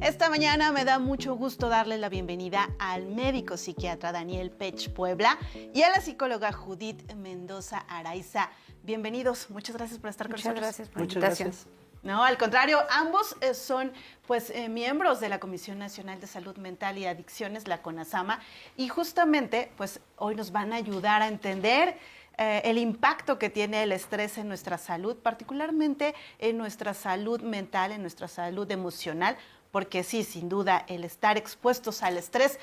Esta mañana me da mucho gusto darle la bienvenida al médico psiquiatra Daniel Pech Puebla y a la psicóloga Judith Mendoza Araiza. Bienvenidos, muchas gracias por estar con nosotros. Muchas gracias por la invitación. No, al contrario, ambos son miembros de la Comisión Nacional de Salud Mental y Adicciones, la CONASAMA, y justamente hoy nos van a ayudar a entender el impacto que tiene el estrés en nuestra salud, particularmente en nuestra salud mental, en nuestra salud emocional, porque sí, sin duda, el estar expuestos al estrés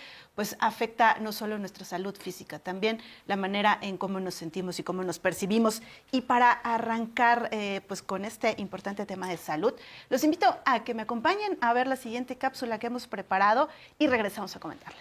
afecta no solo nuestra salud física, también la manera en cómo nos sentimos y cómo nos percibimos. Y para arrancar con este importante tema de salud, los invito a que me acompañen a ver la siguiente cápsula que hemos preparado y regresamos a comentarla.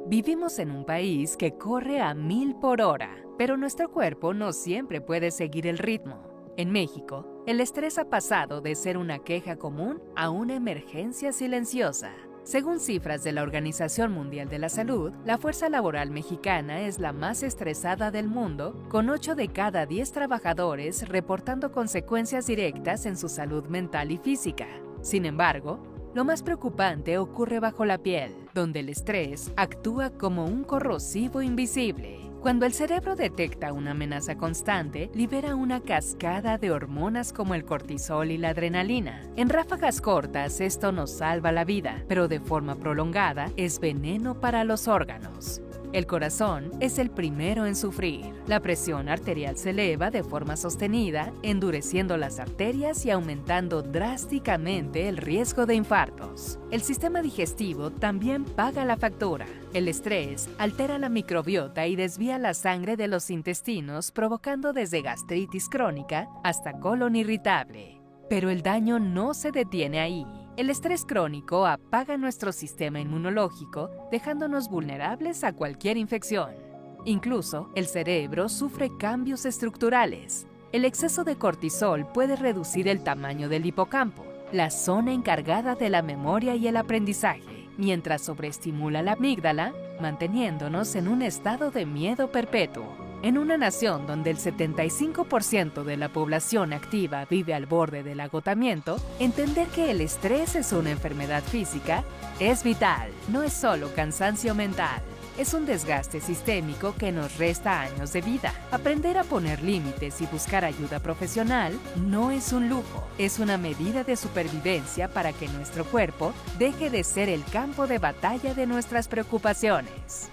Vivimos en un país que corre a 1000 por hora, pero nuestro cuerpo no siempre puede seguir el ritmo. En México, el estrés ha pasado de ser una queja común a una emergencia silenciosa. Según cifras de la Organización Mundial de la Salud, la fuerza laboral mexicana es la más estresada del mundo, con 8 de cada 10 trabajadores reportando consecuencias directas en su salud mental y física. Sin embargo, lo más preocupante ocurre bajo la piel, donde el estrés actúa como un corrosivo invisible. Cuando el cerebro detecta una amenaza constante, libera una cascada de hormonas como el cortisol y la adrenalina. En ráfagas cortas esto nos salva la vida, pero de forma prolongada es veneno para los órganos. El corazón es el primero en sufrir. La presión arterial se eleva de forma sostenida, endureciendo las arterias y aumentando drásticamente el riesgo de infartos. El sistema digestivo también paga la factura. El estrés altera la microbiota y desvía la sangre de los intestinos, provocando desde gastritis crónica hasta colon irritable. Pero el daño no se detiene ahí. El estrés crónico apaga nuestro sistema inmunológico, dejándonos vulnerables a cualquier infección. Incluso, el cerebro sufre cambios estructurales. El exceso de cortisol puede reducir el tamaño del hipocampo, la zona encargada de la memoria y el aprendizaje, mientras sobreestimula la amígdala, manteniéndonos en un estado de miedo perpetuo. En una nación donde el 75% de la población activa vive al borde del agotamiento, entender que el estrés es una enfermedad física es vital. No es solo cansancio mental, es un desgaste sistémico que nos resta años de vida. Aprender a poner límites y buscar ayuda profesional no es un lujo, es una medida de supervivencia para que nuestro cuerpo deje de ser el campo de batalla de nuestras preocupaciones.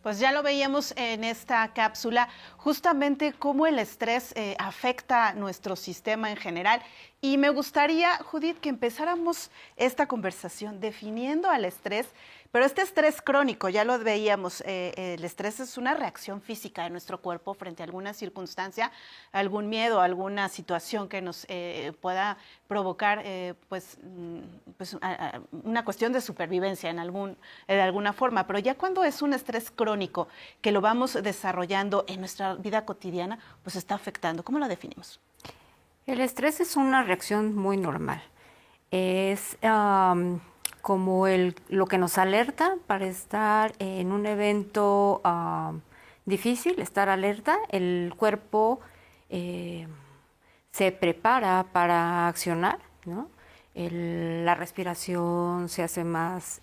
Pues ya lo veíamos en esta cápsula, justamente cómo el estrés afecta nuestro sistema en general. Y me gustaría, Judith, que empezáramos esta conversación definiendo al estrés, pero este estrés crónico, ya lo veíamos, el estrés es una reacción física de nuestro cuerpo frente a alguna circunstancia, algún miedo, alguna situación que nos pueda provocar una cuestión de supervivencia de alguna forma. Pero ya cuando es un estrés crónico que lo vamos desarrollando en nuestra vida cotidiana, pues está afectando. ¿Cómo lo definimos? El estrés es una reacción muy normal. Es como lo que nos alerta para estar en un evento difícil, estar alerta. El cuerpo se prepara para accionar, ¿no? La respiración se hace más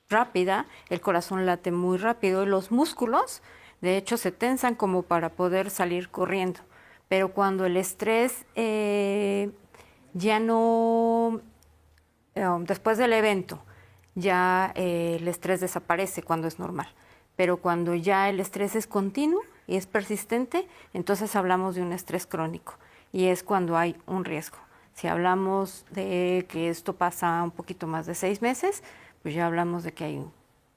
rápida, el corazón late muy rápido y los músculos, de hecho, se tensan como para poder salir corriendo. Pero cuando el estrés ya no, después del evento, ya el estrés desaparece cuando es normal. Pero cuando ya el estrés es continuo y es persistente, entonces hablamos de un estrés crónico y es cuando hay un riesgo. Si hablamos de que esto pasa un poquito más de 6 meses, pues ya hablamos de que hay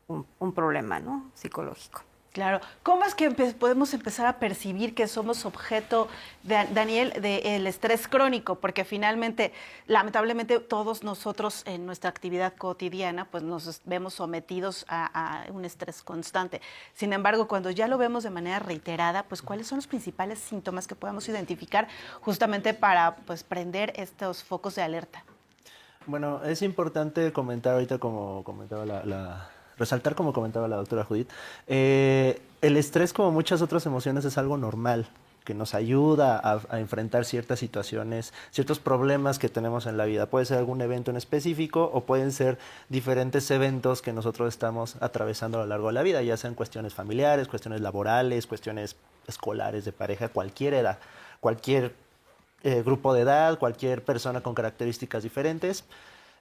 un problema, ¿no?, psicológico. Claro. ¿Cómo es que podemos empezar a percibir que somos objeto, Daniel, del estrés crónico? Porque finalmente, lamentablemente, todos nosotros en nuestra actividad cotidiana pues nos vemos sometidos a un estrés constante. Sin embargo, cuando ya lo vemos de manera reiterada, pues ¿cuáles son los principales síntomas que podemos identificar justamente para prender estos focos de alerta? Bueno, es importante comentar ahorita, como comentaba resaltar, como comentaba la doctora Judith, el estrés, como muchas otras emociones, es algo normal, que nos ayuda a enfrentar ciertas situaciones, ciertos problemas que tenemos en la vida. Puede ser algún evento en específico o pueden ser diferentes eventos que nosotros estamos atravesando a lo largo de la vida, ya sean cuestiones familiares, cuestiones laborales, cuestiones escolares, de pareja, cualquier edad, cualquier grupo de edad, cualquier persona con características diferentes.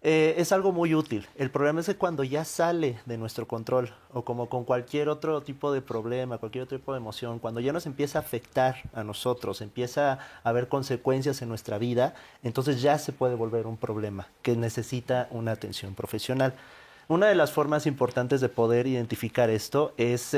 Es algo muy útil. El problema es que cuando ya sale de nuestro control, o como con cualquier otro tipo de problema, cualquier otro tipo de emoción, cuando ya nos empieza a afectar a nosotros, empieza a haber consecuencias en nuestra vida, entonces ya se puede volver un problema que necesita una atención profesional. Una de las formas importantes de poder identificar esto es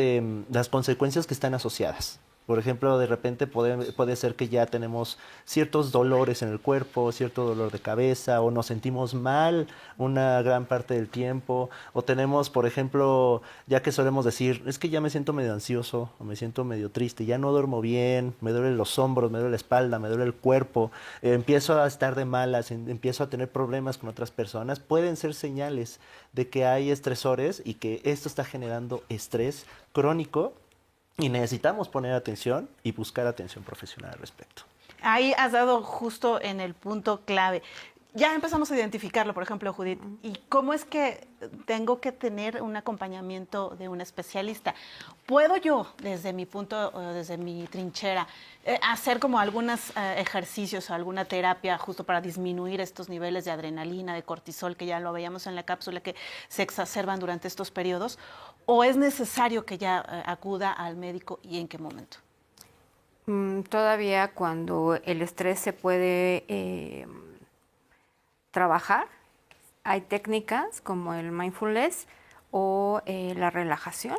las consecuencias que están asociadas. Por ejemplo, de repente puede ser que ya tenemos ciertos dolores en el cuerpo, cierto dolor de cabeza, o nos sentimos mal una gran parte del tiempo, o tenemos, por ejemplo, ya que solemos decir, es que ya me siento medio ansioso, o me siento medio triste, ya no duermo bien, me duelen los hombros, me duele la espalda, me duele el cuerpo, empiezo a estar de malas, empiezo a tener problemas con otras personas, pueden ser señales de que hay estresores y que esto está generando estrés crónico. Y necesitamos poner atención y buscar atención profesional al respecto. Ahí has dado justo en el punto clave. Ya empezamos a identificarlo, por ejemplo, Judith. ¿Y cómo es que tengo que tener un acompañamiento de un especialista? ¿Puedo yo, desde mi punto, desde mi trinchera, hacer como algunos ejercicios o alguna terapia justo para disminuir estos niveles de adrenalina, de cortisol, que ya lo veíamos en la cápsula, que se exacerban durante estos periodos? ¿O es necesario que ya acuda al médico y en qué momento? Todavía cuando el estrés se puede trabajar, hay técnicas como el mindfulness o la relajación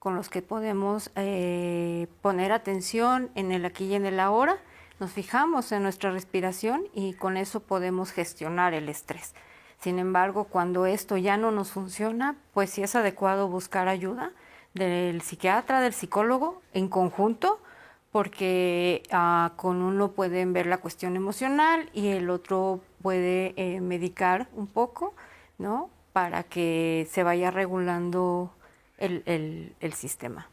con los que podemos poner atención en el aquí y en el ahora, nos fijamos en nuestra respiración y con eso podemos gestionar el estrés. Sin embargo, cuando esto ya no nos funciona, pues sí es adecuado buscar ayuda del psiquiatra, del psicólogo en conjunto, porque con uno pueden ver la cuestión emocional y el otro puede medicar un poco, ¿no? Para que se vaya regulando el sistema.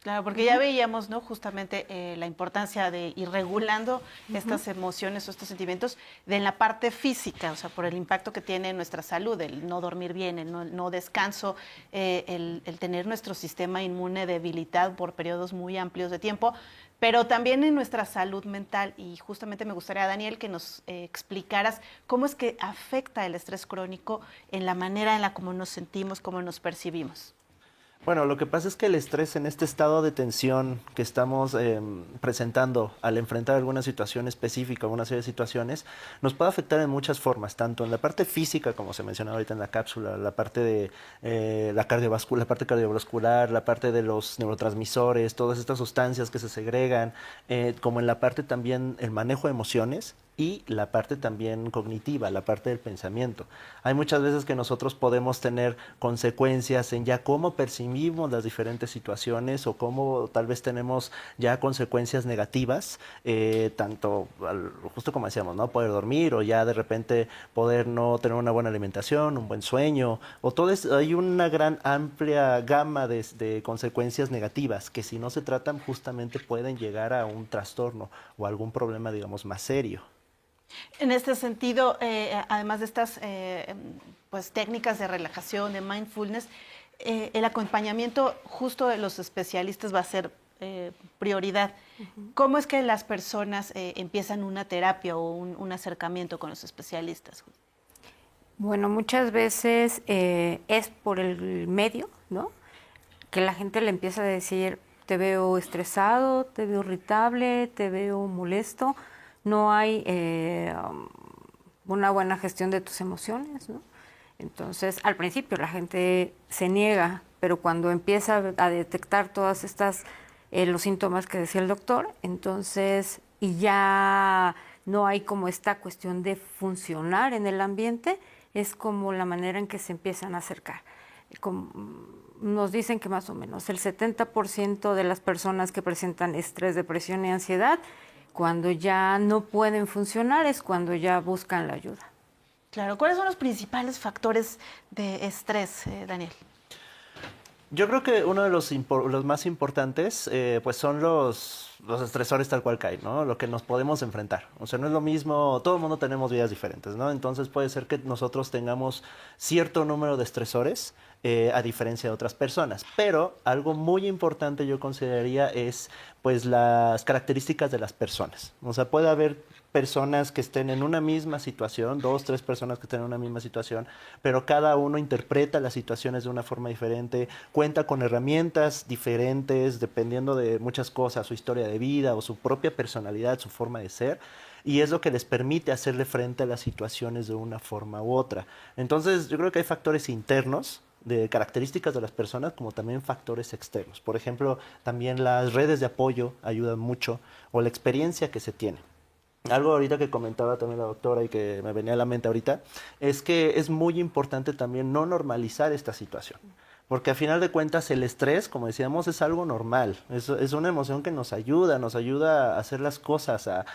Claro, porque ya veíamos, ¿no? Justamente la importancia de ir regulando estas emociones o estos sentimientos en la parte física, o sea, por el impacto que tiene en nuestra salud, el no dormir bien, el no descanso, el tener nuestro sistema inmune debilitado por periodos muy amplios de tiempo, pero también en nuestra salud mental. Y justamente me gustaría, Daniel, que nos explicaras cómo es que afecta el estrés crónico en la manera en la cómo nos sentimos, cómo nos percibimos. Bueno, lo que pasa es que el estrés en este estado de tensión que estamos presentando al enfrentar alguna situación específica, una serie de situaciones, nos puede afectar en muchas formas, tanto en la parte física, como se mencionaba ahorita en la cápsula, la parte de la parte cardiovascular, la parte de los neurotransmisores, todas estas sustancias que se segregan, como en la parte también el manejo de emociones y la parte también cognitiva, la parte del pensamiento. Hay muchas veces que nosotros podemos tener consecuencias en ya cómo percibimos las diferentes situaciones o cómo tal vez tenemos ya consecuencias negativas, tanto justo como decíamos, ¿no? Poder dormir o ya de repente poder no tener una buena alimentación, un buen sueño, o todo hay una gran amplia gama de consecuencias negativas que si no se tratan justamente pueden llegar a un trastorno o algún problema, digamos, más serio. En este sentido, además de estas pues, técnicas de relajación, de mindfulness, el acompañamiento justo de los especialistas va a ser prioridad. ¿Cómo es que las personas empiezan una terapia o un acercamiento con los especialistas? Bueno, muchas veces es por el medio, ¿no? Que la gente le empieza a decir, te veo estresado, te veo irritable, te veo molesto. No hay una buena gestión de tus emociones, ¿no? Entonces, al principio la gente se niega, pero cuando empieza a detectar todas estas, los síntomas que decía el doctor, entonces, y ya no hay como esta cuestión de funcionar en el ambiente, es como la manera en que se empiezan a acercar. Nos dicen que más o menos el 70% de las personas que presentan estrés, depresión y ansiedad, cuando ya no pueden funcionar es cuando ya buscan la ayuda. Claro, ¿cuáles son los principales factores de estrés, Daniel? Yo creo que uno de los más importantes pues son los estresores tal cual caen, ¿no? Lo que nos podemos enfrentar. O sea, no es lo mismo, todo el mundo tenemos vidas diferentes, ¿no? Entonces puede ser que nosotros tengamos cierto número de estresores a diferencia de otras personas. Pero algo muy importante yo consideraría es pues las características de las personas. O sea, puede haber personas que estén en una misma situación, 2, 3 personas que estén en una misma situación, pero cada uno interpreta las situaciones de una forma diferente, cuenta con herramientas diferentes, dependiendo de muchas cosas, su historia de vida o su propia personalidad, su forma de ser, y es lo que les permite hacerle frente a las situaciones de una forma u otra. Entonces, yo creo que hay factores internos, de características de las personas, como también factores externos. Por ejemplo, también las redes de apoyo ayudan mucho, o la experiencia que se tiene. Algo ahorita que comentaba también la doctora y que me venía a la mente ahorita, es que es muy importante también no normalizar esta situación. Porque a final de cuentas el estrés, como decíamos, es algo normal. Es una emoción que nos ayuda a hacer las cosas, a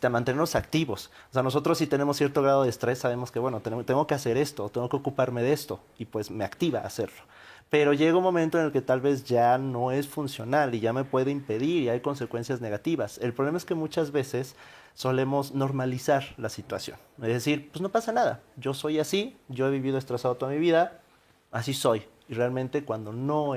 mantenernos activos. O sea, nosotros si tenemos cierto grado de estrés sabemos que, bueno, tengo que hacer esto, tengo que ocuparme de esto, y pues me activa a hacerlo. Pero llega un momento en el que tal vez ya no es funcional y ya me puede impedir y hay consecuencias negativas. El problema es que muchas veces solemos normalizar la situación. Es decir, pues no pasa nada, yo soy así, yo he vivido estresado toda mi vida, así soy. Y realmente cuando no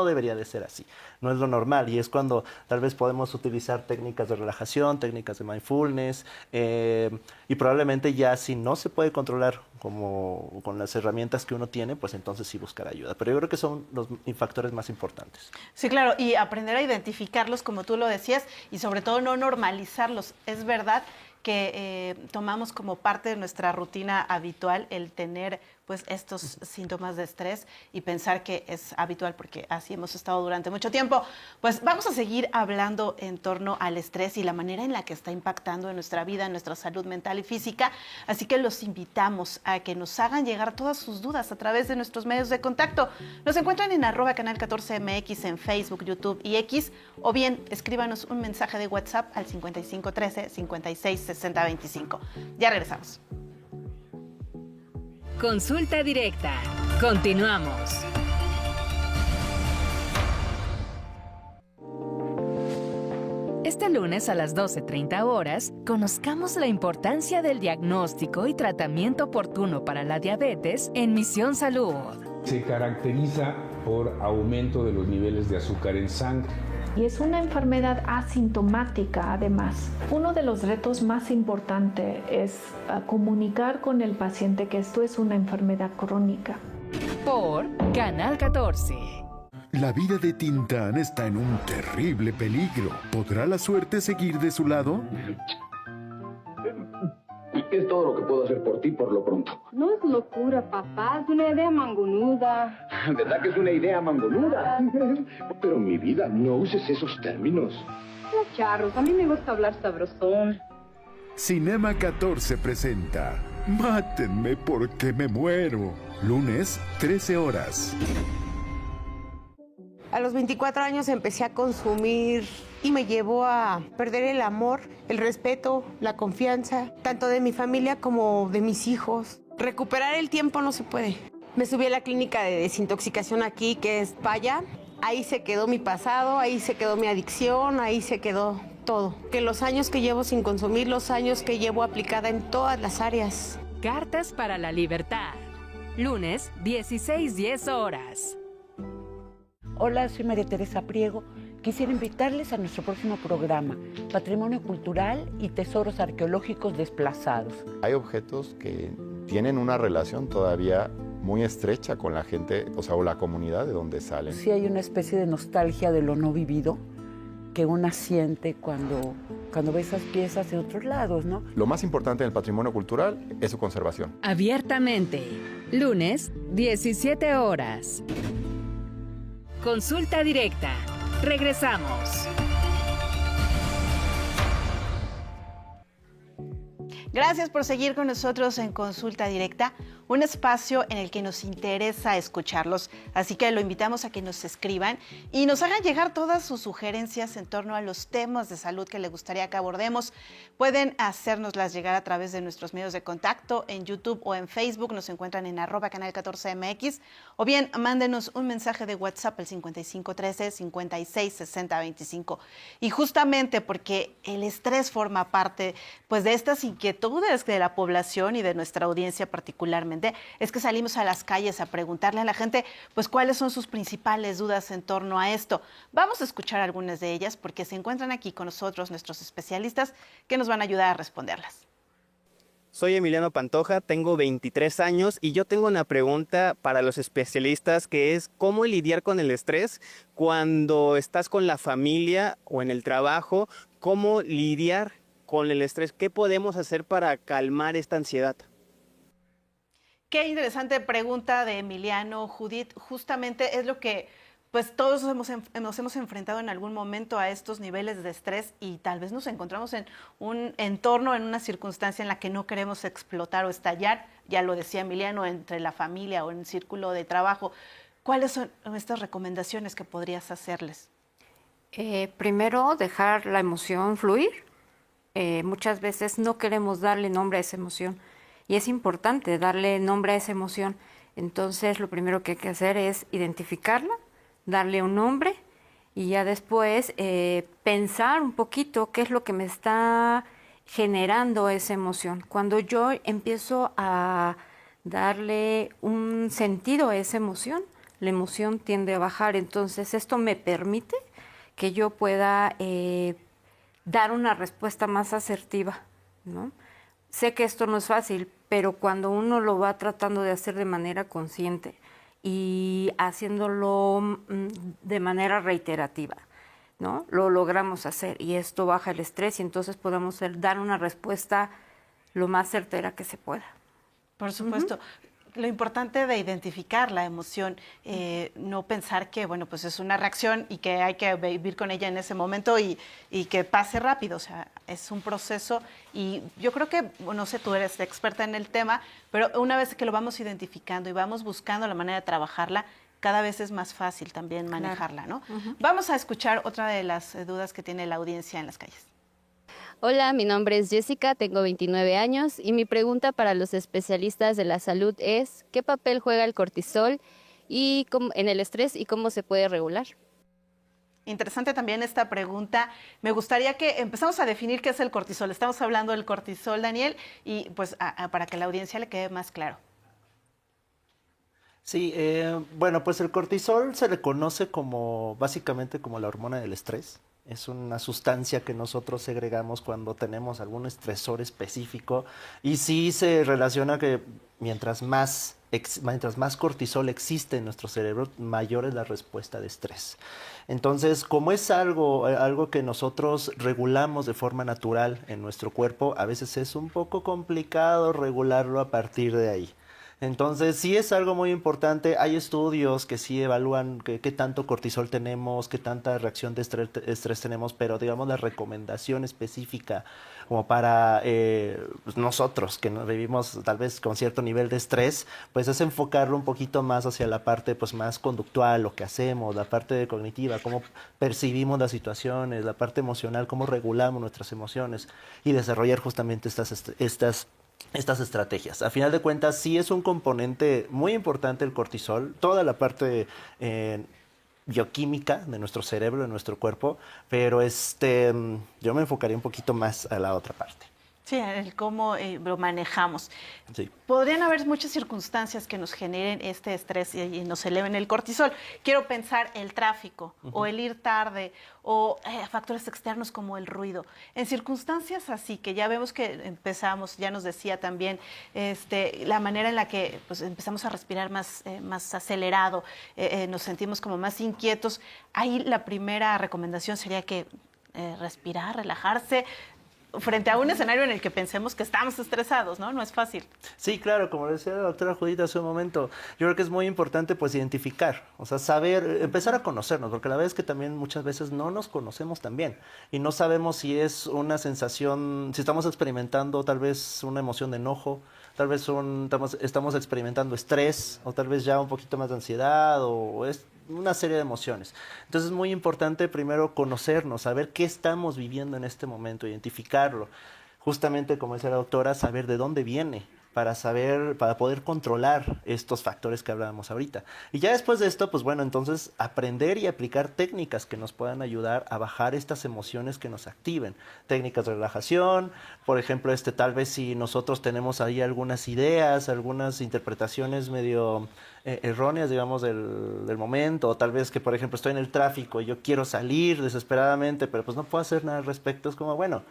debería de ser así, no es lo normal, y es cuando tal vez podemos utilizar técnicas de relajación, técnicas de mindfulness, y probablemente ya si no se puede controlar como con las herramientas que uno tiene, pues entonces sí buscar ayuda. Pero yo creo que son los factores más importantes. Sí, claro, y aprender a identificarlos, como tú lo decías, y sobre todo no normalizarlos. Es verdad que tomamos como parte de nuestra rutina habitual el tener pues estos síntomas de estrés y pensar que es habitual porque así hemos estado durante mucho tiempo. Pues vamos a seguir hablando en torno al estrés y la manera en la que está impactando en nuestra vida, en nuestra salud mental y física. Así que los invitamos a que nos hagan llegar todas sus dudas a través de nuestros medios de contacto. Nos encuentran en @canal14mx en Facebook, YouTube y X, o bien escríbanos un mensaje de WhatsApp al 5513 56 60 25. Ya regresamos. Consulta directa. Continuamos. Este lunes a las 12:30 horas, conozcamos la importancia del diagnóstico y tratamiento oportuno para la diabetes en Misión Salud. Se caracteriza por aumento de los niveles de azúcar en sangre. Y es una enfermedad asintomática, además. Uno de los retos más importantes es comunicar con el paciente que esto es una enfermedad crónica. Por Canal 14. La vida de Tintán está en un terrible peligro. ¿Podrá la suerte seguir de su lado? Es todo lo que puedo hacer por ti por lo pronto. No es locura, papá. Es una idea mangonuda. ¿Verdad que es una idea mangonuda? Pero mi vida, no uses esos términos. No, charros. A mí me gusta hablar sabrosón. Cinema 14 presenta Mátenme porque me muero. Lunes, 13 horas. A los 24 años empecé a consumir y me llevó a perder el amor, el respeto, la confianza, tanto de mi familia como de mis hijos. Recuperar el tiempo no se puede. Me subí a la clínica de desintoxicación aquí, que es Paya. Ahí se quedó mi pasado, ahí se quedó mi adicción, ahí se quedó todo. Que los años que llevo sin consumir, los años que llevo aplicada en todas las áreas. Cartas para la Libertad. Lunes, 16:10 horas. Hola, soy María Teresa Priego. Quisiera invitarles a nuestro próximo programa, Patrimonio Cultural y Tesoros Arqueológicos Desplazados. Hay objetos que tienen una relación todavía muy estrecha con la gente, o la comunidad de donde salen. Sí hay una especie de nostalgia de lo no vivido que una siente cuando ve esas piezas en otros lados, ¿no? Lo más importante en el patrimonio cultural es su conservación. Abiertamente. Lunes, 17 horas. Consulta directa. Regresamos. Gracias por seguir con nosotros en Consulta Directa, un espacio en el que nos interesa escucharlos. Así que lo invitamos a que nos escriban y nos hagan llegar todas sus sugerencias en torno a los temas de salud que les gustaría que abordemos. Pueden hacérnoslas llegar a través de nuestros medios de contacto en YouTube o en Facebook. Nos encuentran en @canal14mx, o bien mándenos un mensaje de WhatsApp al 5513-566025. Y justamente porque el estrés forma parte pues de estas inquietudes de la población y de nuestra audiencia particularmente, es que salimos a las calles a preguntarle a la gente pues cuáles son sus principales dudas en torno a esto. Vamos a escuchar algunas de ellas porque se encuentran aquí con nosotros nuestros especialistas que nos van a ayudar a responderlas. Soy Emiliano Pantoja, tengo 23 años y yo tengo una pregunta para los especialistas que es ¿cómo lidiar con el estrés cuando estás con la familia o en el trabajo? ¿Cómo lidiar con el estrés? ¿Qué podemos hacer para calmar esta ansiedad? Qué interesante pregunta de Emiliano, Judith. Justamente es lo que pues todos nos hemos enfrentado en algún momento a estos niveles de estrés y tal vez nos encontramos en un entorno, en una circunstancia en la que no queremos explotar o estallar, ya lo decía Emiliano, entre la familia o en el círculo de trabajo. ¿Cuáles son estas recomendaciones que podrías hacerles? Primero, dejar la emoción fluir. Muchas veces no queremos darle nombre a esa emoción y es importante darle nombre a esa emoción. Entonces, lo primero que hay que hacer es identificarla, darle un nombre y ya después pensar un poquito qué es lo que me está generando esa emoción. Cuando yo empiezo a darle un sentido a esa emoción, la emoción tiende a bajar. Entonces, esto me permite que yo pueda dar una respuesta más asertiva, ¿no? Sé que esto no es fácil, pero cuando uno lo va tratando de hacer de manera consciente y haciéndolo de manera reiterativa, ¿no? Lo logramos hacer y esto baja el estrés y entonces podemos dar una respuesta lo más certera que se pueda. Por supuesto. Lo importante de identificar la emoción, no pensar que, bueno, pues es una reacción y que hay que vivir con ella en ese momento y que pase rápido. O sea, es un proceso y yo creo que, no sé, tú eres experta en el tema, pero una vez que lo vamos identificando y vamos buscando la manera de trabajarla, cada vez es más fácil también manejarla, ¿no? Vamos a escuchar otra de las dudas que tiene la audiencia en las calles. Hola, mi nombre es Jessica, tengo 29 años y mi pregunta para los especialistas de la salud es ¿qué papel juega el cortisol en el estrés y cómo se puede regular? Interesante también esta pregunta. Me gustaría que empezamos a definir qué es el cortisol. Estamos hablando del cortisol, Daniel, y pues para que a la audiencia le quede más claro. Sí, bueno, pues el cortisol se le conoce básicamente como la hormona del estrés. Es una sustancia que nosotros segregamos cuando tenemos algún estresor específico y sí se relaciona que mientras más cortisol existe en nuestro cerebro, mayor es la respuesta de estrés. Entonces, como es algo que nosotros regulamos de forma natural en nuestro cuerpo, a veces es un poco complicado regularlo a partir de ahí. Entonces, sí es algo muy importante. Hay estudios que sí evalúan qué tanto cortisol tenemos, qué tanta reacción de estrés tenemos, pero digamos la recomendación específica como para pues nosotros que vivimos tal vez con cierto nivel de estrés, pues es enfocarlo un poquito más hacia la parte pues más conductual, lo que hacemos, la parte cognitiva, cómo percibimos las situaciones, la parte emocional, cómo regulamos nuestras emociones y desarrollar justamente estas estrategias. A final de cuentas, sí es un componente muy importante el cortisol, toda la parte bioquímica de nuestro cerebro, de nuestro cuerpo, pero yo me enfocaría un poquito más a la otra parte. Sí, el cómo lo manejamos. Sí. Podrían haber muchas circunstancias que nos generen este estrés y nos eleven el cortisol. Quiero pensar el tráfico o el ir tarde o factores externos como el ruido. En circunstancias así que ya vemos que empezamos, ya nos decía también la manera en la que pues, empezamos a respirar más acelerado, nos sentimos como más inquietos. Ahí la primera recomendación sería que respirar, relajarse. frente a un escenario en el que pensemos que estamos estresados, ¿no? No es fácil. Sí, claro, como decía la doctora Judith hace un momento, yo creo que es muy importante pues identificar, o sea, saber, empezar a conocernos, porque la verdad es que también muchas veces no nos conocemos tan bien y no sabemos si es una sensación, si estamos experimentando tal vez una emoción de enojo, tal vez estamos experimentando estrés o tal vez ya un poquito más de ansiedad o es una serie de emociones. Entonces es muy importante primero conocernos, saber qué estamos viviendo en este momento, identificarlo. Justamente, como decía la doctora, saber de dónde viene, para poder controlar estos factores que hablábamos ahorita. Y ya después de esto, pues bueno, entonces aprender y aplicar técnicas que nos puedan ayudar a bajar estas emociones que nos activen. Técnicas de relajación, por ejemplo, tal vez si nosotros tenemos ahí algunas ideas, algunas interpretaciones medio erróneas, digamos, del momento, o tal vez que, por ejemplo, estoy en el tráfico y yo quiero salir desesperadamente, pero pues no puedo hacer nada al respecto, es como, bueno,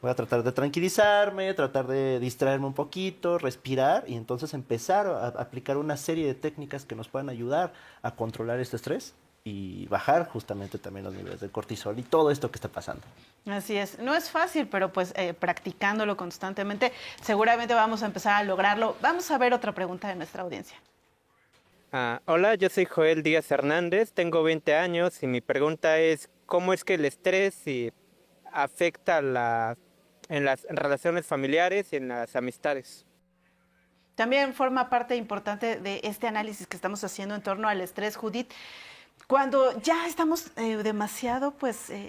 voy a tratar de tranquilizarme, tratar de distraerme un poquito, respirar y entonces empezar a aplicar una serie de técnicas que nos puedan ayudar a controlar este estrés y bajar justamente también los niveles de cortisol y todo esto que está pasando. Así es, no es fácil, pero pues practicándolo constantemente seguramente vamos a empezar a lograrlo. Vamos a ver otra pregunta de nuestra audiencia. Hola, yo soy Joel Díaz Hernández, tengo 20 años y mi pregunta es ¿cómo es que el estrés afecta en las relaciones familiares y en las amistades? También forma parte importante de este análisis que estamos haciendo en torno al estrés, Judith. Cuando ya estamos demasiado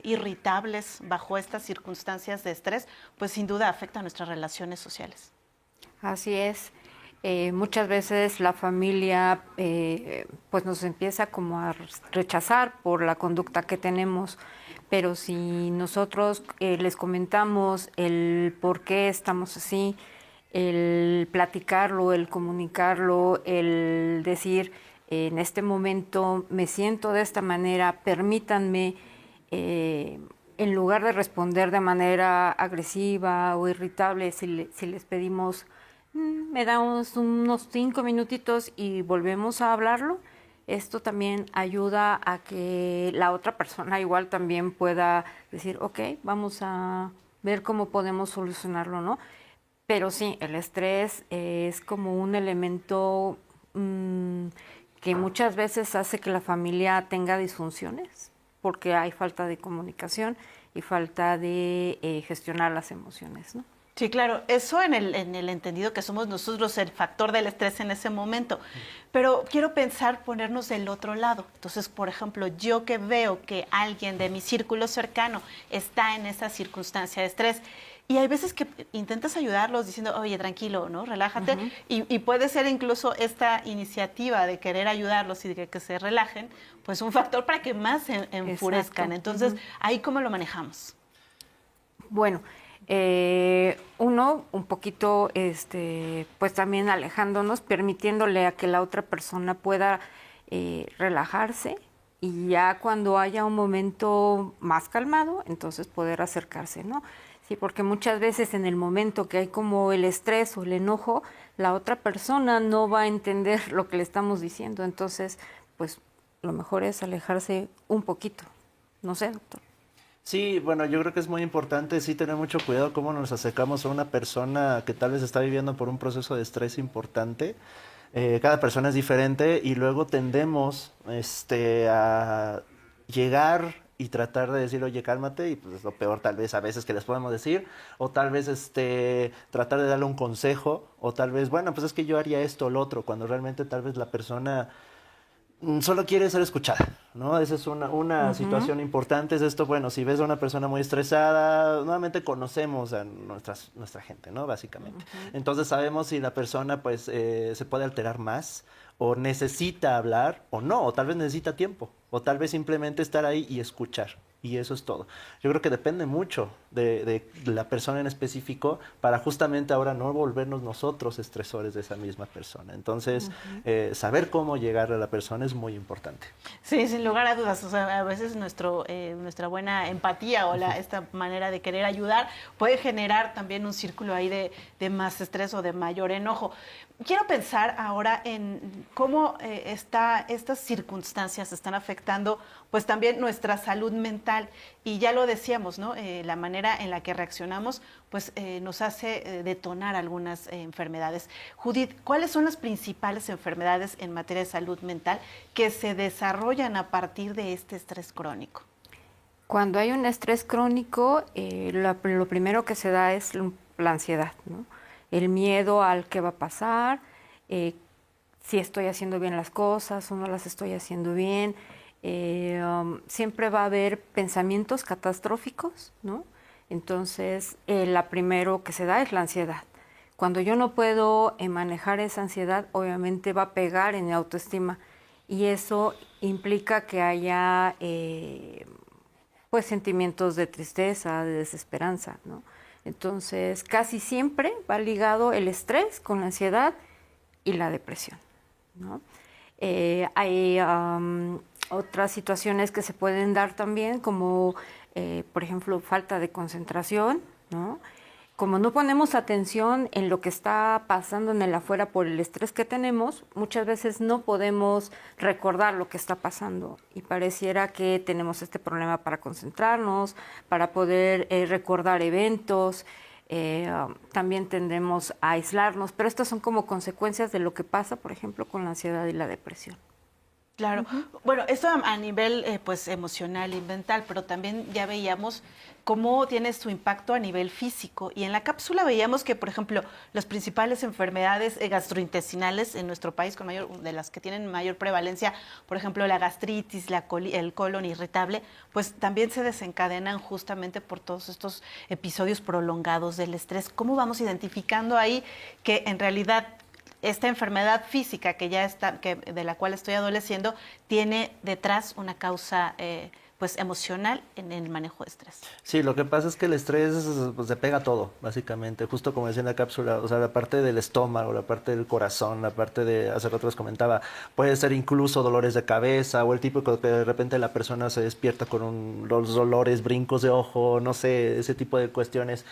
irritables bajo estas circunstancias de estrés, pues sin duda afecta a nuestras relaciones sociales. Así es. Muchas veces la familia pues nos empieza como a rechazar por la conducta que tenemos, pero si nosotros les comentamos el por qué estamos así, el platicarlo, el comunicarlo, el decir en este momento me siento de esta manera, permítanme, en lugar de responder de manera agresiva o irritable, si les pedimos me damos unos 5 minutitos y volvemos a hablarlo, esto también ayuda a que la otra persona igual también pueda decir, ok, vamos a ver cómo podemos solucionarlo, ¿no? Pero sí, el estrés es como un elemento que muchas veces hace que la familia tenga disfunciones, porque hay falta de comunicación y falta de gestionar las emociones, ¿no? Sí, claro, eso en el entendido que somos nosotros el factor del estrés en ese momento, pero quiero ponernos del otro lado. Entonces, por ejemplo, yo que veo que alguien de mi círculo cercano está en esa circunstancia de estrés y hay veces que intentas ayudarlos diciendo, oye, tranquilo, ¿no? Relájate. Y puede ser incluso esta iniciativa de querer ayudarlos y de que se relajen, pues un factor para que más se enfurezcan. Exacto. Entonces, ¿ahí cómo lo manejamos? Bueno, uno un poquito pues también alejándonos, permitiéndole a que la otra persona pueda relajarse y ya cuando haya un momento más calmado, entonces poder acercarse, ¿no? Sí, porque muchas veces en el momento que hay como el estrés o el enojo, la otra persona no va a entender lo que le estamos diciendo, entonces pues lo mejor es alejarse un poquito, no sé, doctor. Sí, bueno, yo creo que es muy importante sí tener mucho cuidado cómo nos acercamos a una persona que tal vez está viviendo por un proceso de estrés importante. Cada persona es diferente y luego tendemos a llegar y tratar de decir, oye, cálmate, y pues es lo peor tal vez a veces que les podemos decir, o tal vez tratar de darle un consejo, o tal vez, bueno, pues es que yo haría esto o lo otro, cuando realmente tal vez la persona solo quiere ser escuchada, ¿no? Esa es una situación importante, es esto, bueno, si ves a una persona muy estresada, nuevamente conocemos a nuestra gente, ¿no? Básicamente. Entonces sabemos si la persona, pues, se puede alterar más, o necesita hablar, o no, o tal vez necesita tiempo, o tal vez simplemente estar ahí y escuchar. Y eso es todo. Yo creo que depende mucho de la persona en específico para justamente ahora no volvernos nosotros estresores de esa misma persona. Entonces, saber cómo llegar a la persona es muy importante. Sí, sin lugar a dudas. O sea, a veces nuestra buena empatía o esta manera de querer ayudar puede generar también un círculo ahí de más estrés o de mayor enojo. Quiero pensar ahora en cómo estas circunstancias están afectando pues también nuestra salud mental mental y ya lo decíamos, ¿no? La manera en la que reaccionamos pues nos hace detonar algunas enfermedades. Judith, ¿cuáles son las principales enfermedades en materia de salud mental que se desarrollan a partir de este estrés crónico? Cuando hay un estrés crónico, lo primero que se da es la ansiedad, ¿no? El miedo al qué va a pasar, si estoy haciendo bien las cosas o no las estoy haciendo bien. Siempre va a haber pensamientos catastróficos, ¿no? Entonces, la primero que se da es la ansiedad. Cuando yo no puedo manejar esa ansiedad, obviamente va a pegar en mi autoestima y eso implica que haya pues sentimientos de tristeza, de desesperanza, ¿no? Entonces, casi siempre va ligado el estrés con la ansiedad y la depresión, ¿no? Hay otras situaciones que se pueden dar también, como por ejemplo, falta de concentración, ¿no? Como no ponemos atención en lo que está pasando en el afuera por el estrés que tenemos, muchas veces no podemos recordar lo que está pasando y pareciera que tenemos este problema para concentrarnos, para poder recordar eventos. También tendemos a aislarnos, pero estas son como consecuencias de lo que pasa, por ejemplo, con la ansiedad y la depresión. Claro. Bueno, esto a nivel pues emocional y mental, pero también ya veíamos cómo tiene su impacto a nivel físico. Y en la cápsula veíamos que, por ejemplo, las principales enfermedades gastrointestinales en nuestro país, de las que tienen mayor prevalencia, por ejemplo, la gastritis, el colon irritable, pues también se desencadenan justamente por todos estos episodios prolongados del estrés. ¿Cómo vamos identificando ahí que en realidad esta enfermedad física de la cual estoy adoleciendo tiene detrás una causa pues emocional en el manejo de estrés? Sí, lo que pasa es que el estrés pues, se pega a todo, básicamente, justo como decía en la cápsula, o sea, la parte del estómago, la parte del corazón, la parte de, hace rato les comentaba, puede ser incluso dolores de cabeza o el típico que de repente la persona se despierta con los dolores, brincos de ojo, no sé, ese tipo de cuestiones.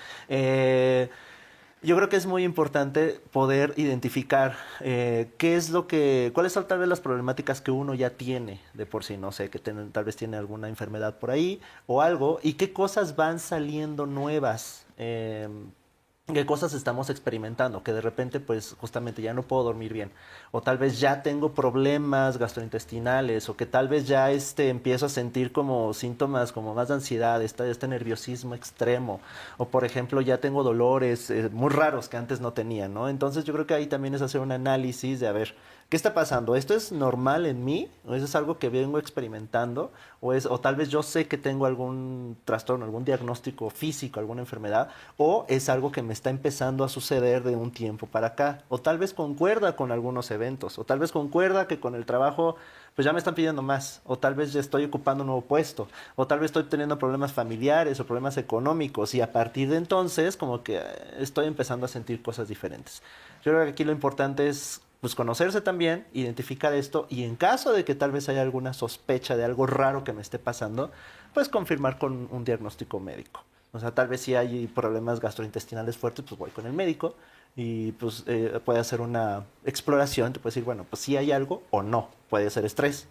Yo creo que es muy importante poder identificar cuáles son tal vez las problemáticas que uno ya tiene de por sí, no sé, que tal vez tiene alguna enfermedad por ahí o algo, y qué cosas van saliendo nuevas, qué cosas estamos experimentando, que de repente pues justamente ya no puedo dormir bien, o tal vez ya tengo problemas gastrointestinales, o que tal vez ya empiezo a sentir como síntomas como más de ansiedad, este nerviosismo extremo, o por ejemplo ya tengo dolores muy raros que antes no tenía, ¿no? Entonces yo creo que ahí también es hacer un análisis de a ver, ¿qué está pasando? ¿Esto es normal en mí? ¿O eso es algo que vengo experimentando? ¿O tal vez yo sé que tengo algún trastorno, algún diagnóstico físico, alguna enfermedad? ¿O es algo que me está empezando a suceder de un tiempo para acá? O tal vez concuerda con algunos eventos. O tal vez concuerda que con el trabajo pues ya me están pidiendo más. O tal vez ya estoy ocupando un nuevo puesto. O tal vez estoy teniendo problemas familiares o problemas económicos. Y a partir de entonces como que estoy empezando a sentir cosas diferentes. Yo creo que aquí lo importante es pues conocerse también, identificar esto y en caso de que tal vez haya alguna sospecha de algo raro que me esté pasando, pues confirmar con un diagnóstico médico. O sea, tal vez si hay problemas gastrointestinales fuertes, pues voy con el médico y pues puede hacer una exploración, te puede decir, bueno, pues si hay algo o no, puede ser estrés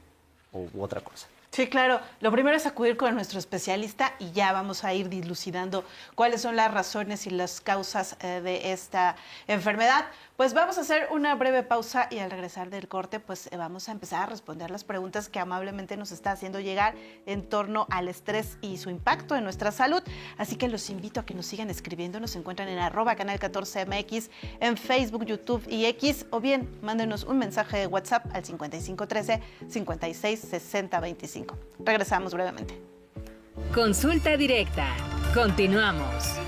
u otra cosa. Sí, claro. Lo primero es acudir con nuestro especialista y ya vamos a ir dilucidando cuáles son las razones y las causas de esta enfermedad. Pues vamos a hacer una breve pausa y al regresar del corte, pues vamos a empezar a responder las preguntas que amablemente nos está haciendo llegar en torno al estrés y su impacto en nuestra salud. Así que los invito a que nos sigan escribiendo. Nos encuentran en @canal14mx, en Facebook, YouTube y X, o bien mándenos un mensaje de WhatsApp al 5513-566025. Regresamos brevemente. Consulta directa. Continuamos.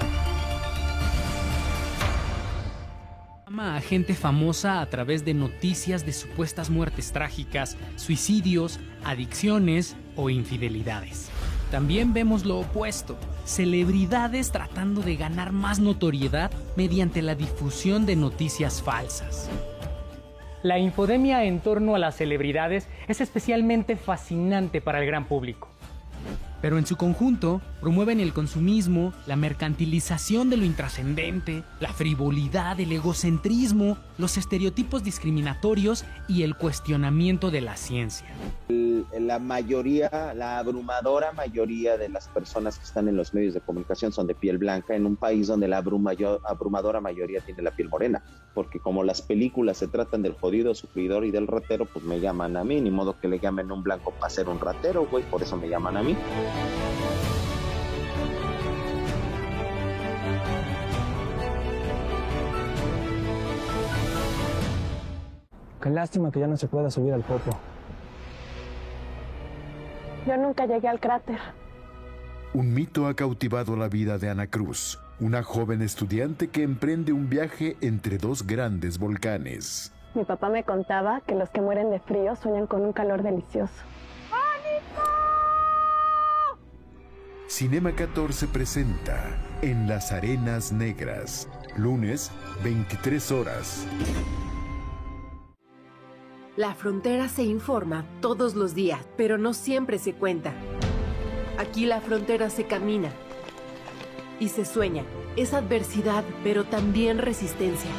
A gente famosa a través de noticias de supuestas muertes trágicas, suicidios, adicciones o infidelidades. También vemos lo opuesto, celebridades tratando de ganar más notoriedad mediante la difusión de noticias falsas. La infodemia en torno a las celebridades es especialmente fascinante para el gran público. pero en su conjunto promueven el consumismo, la mercantilización de lo intrascendente, la frivolidad, el egocentrismo, los estereotipos discriminatorios y el cuestionamiento de la ciencia. La mayoría, la abrumadora mayoría de las personas que están en los medios de comunicación son de piel blanca, en un país donde la abrumadora mayoría tiene la piel morena, porque como las películas se tratan del jodido sufridor y del ratero, pues me llaman a mí, ni modo que le llamen un blanco para ser un ratero, güey, por eso me llaman a mí. Qué lástima que ya no se pueda subir al Popo. Yo nunca llegué al cráter. Un mito ha cautivado la vida de Ana Cruz, una joven estudiante que emprende un viaje entre dos grandes volcanes. Mi papá me contaba que los que mueren de frío sueñan con un calor delicioso. Cinema 14 presenta En las Arenas Negras, lunes, 23 horas. La frontera se informa todos los días, pero no siempre se cuenta. Aquí la frontera se camina y se sueña. Es adversidad, pero también resistencia.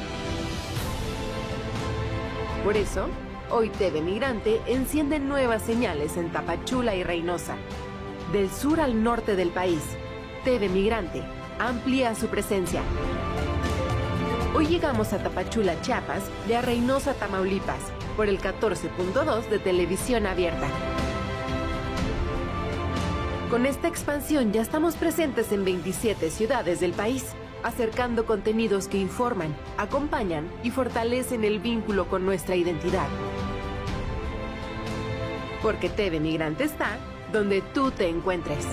Por eso, hoy TV Migrante enciende nuevas señales en Tapachula y Reynosa. Del sur al norte del país, TV Migrante amplía su presencia. Hoy llegamos a Tapachula, Chiapas, y a Reynosa, Tamaulipas, por el 14.2 de televisión abierta. Con esta expansión ya estamos presentes en 27 ciudades del país, acercando contenidos que informan, acompañan y fortalecen el vínculo con nuestra identidad. Porque TV Migrante está donde tú te encuentres.